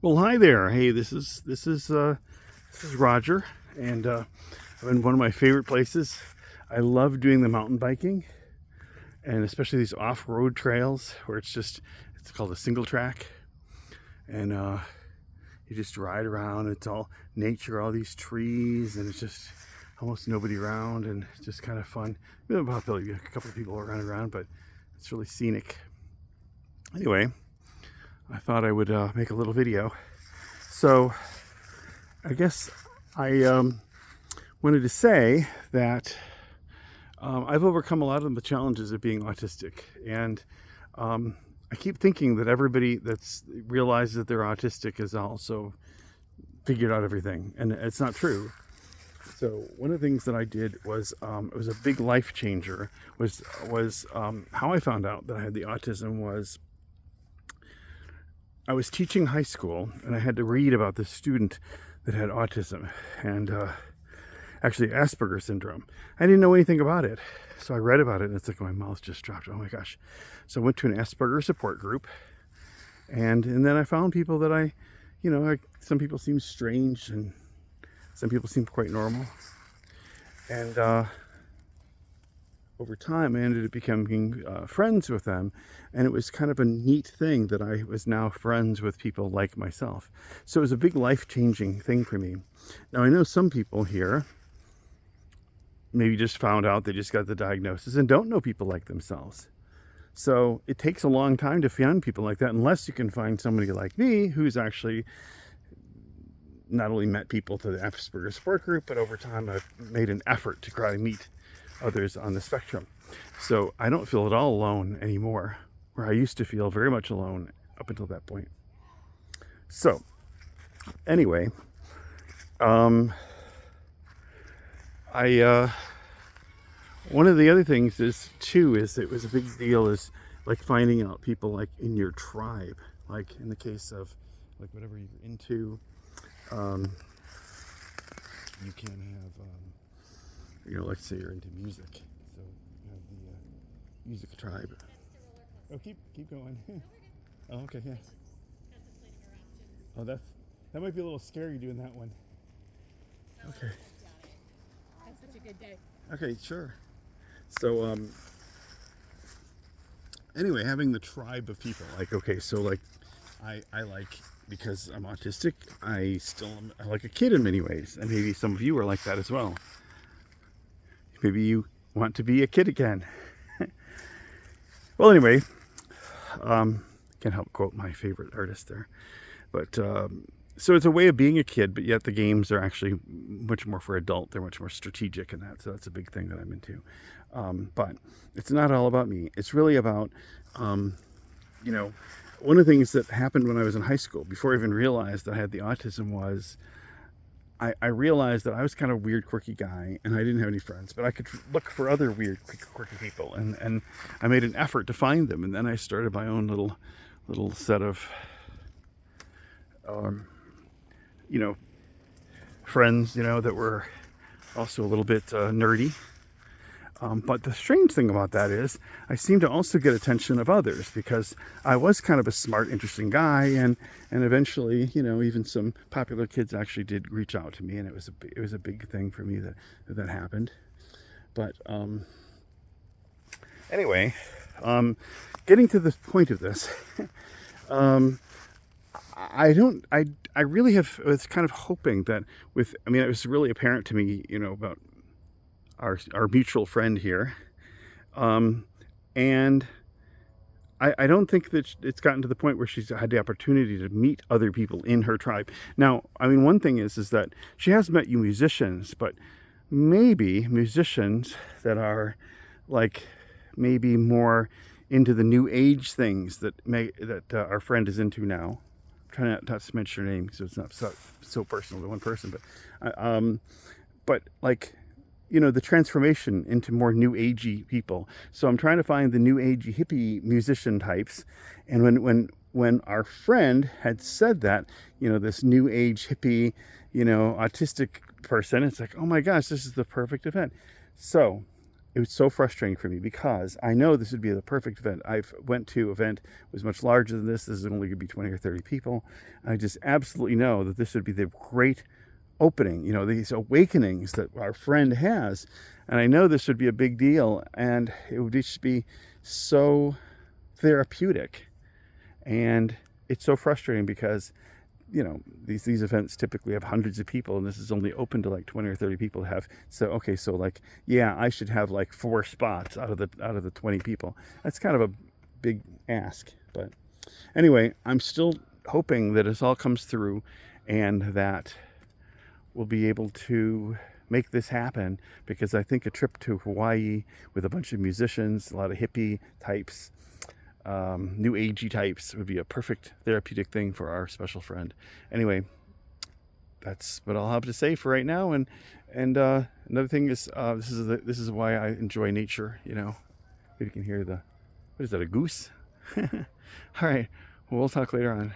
Well, hi there. Hey, this is Roger, and I'm in one of my favorite places. I love doing the mountain biking, and especially these off-road trails where it's called a single track, and you just ride around. It's all nature, all these trees, and it's just almost nobody around, and it's just kind of fun. Probably a couple of people running around, but it's really scenic. Anyway, I thought I would make a little video. So I guess I wanted to say that I've overcome a lot of the challenges of being autistic, and I keep thinking that everybody that's realizes that they're autistic has also figured out everything, and it's not true. So one of the things that I did was it was a big life changer. Was how I found out that I had the autism was I was teaching high school, and I had to read about this student that had autism and actually Asperger's syndrome. I didn't know anything about it, so I read about it, and it's like my mouth just dropped. Oh my gosh! So I went to an Asperger support group, and then I found people that some people seem strange, and some people seem quite normal, and over time, I ended up becoming friends with them, and it was kind of a neat thing that I was now friends with people like myself. So it was a big life-changing thing for me. Now, I know some people here maybe just found out they just got the diagnosis and don't know people like themselves. So it takes a long time to find people like that, unless you can find somebody like me who's actually not only met people to the Asperger support group, but over time I've made an effort to try to meet others on the spectrum. So I don't feel at all alone anymore, where I used to feel very much alone up until that point. So anyway, I one of the other things is it was a big deal is like finding out people like in your tribe, like in the case of like whatever you're into. You can have let's say you're into music, so you have the music tribe. Oh, keep going. Oh, okay, yeah. Oh, that might be a little scary doing that one. Okay. Have such a good day. Okay, sure. So anyway, having the tribe of people, like, okay, so like I like, because I'm autistic, I like a kid in many ways, and maybe some of you are like that as well. Maybe you want to be a kid again. Well, anyway, can't help quote my favorite artist there. But so it's a way of being a kid, but yet the games are actually much more for adult. They're much more strategic in that. So that's a big thing that I'm into. But it's not all about me. It's really about, one of the things that happened when I was in high school, before I even realized that I had the autism, was I realized that I was kind of a weird, quirky guy, and I didn't have any friends, but I could look for other weird, quirky people, and I made an effort to find them, and then I started my own little set of, friends, that were also a little bit nerdy. But the strange thing about that is I seem to also get attention of others, because I was kind of a smart, interesting guy, and eventually, even some popular kids actually did reach out to me, and it was a big thing for me that happened. But anyway, getting to the point of this, I really was kind of hoping that it was really apparent to me, about our mutual friend here, and I don't think that it's gotten to the point where she's had the opportunity to meet other people in her tribe. Now, one thing is that she has met you musicians, but maybe musicians that are like maybe more into the new age things that our friend is into now. I'm trying not to mention her name because it's not so personal to one person, but like, the transformation into more new agey people. So I'm trying to find the new agey hippie musician types. And when our friend had said that, this new age hippie, autistic person, it's like, oh my gosh, this is the perfect event. So it was so frustrating for me because I know this would be the perfect event. I've went to an event that was much larger than this. This is only going to be 20 or 30 people. I just absolutely know that this would be the great opening, you know, these awakenings that our friend has. And I know this would be a big deal, and it would just be so therapeutic. And it's so frustrating because, you know, these events typically have hundreds of people, and this is only open to like 20 or 30 people to have. So okay, so like, yeah, I should have like 4 spots out of the 20 people. That's kind of a big ask, but anyway, I'm still hoping that this all comes through and that we'll be able to make this happen, because I think a trip to Hawaii with a bunch of musicians, a lot of hippie types, new agey types, would be a perfect therapeutic thing for our special friend. Anyway, that's what I'll have to say for right now. And another thing is, this is why I enjoy nature. You know, if you can hear the, what is that, a goose? All right, well, we'll talk later on.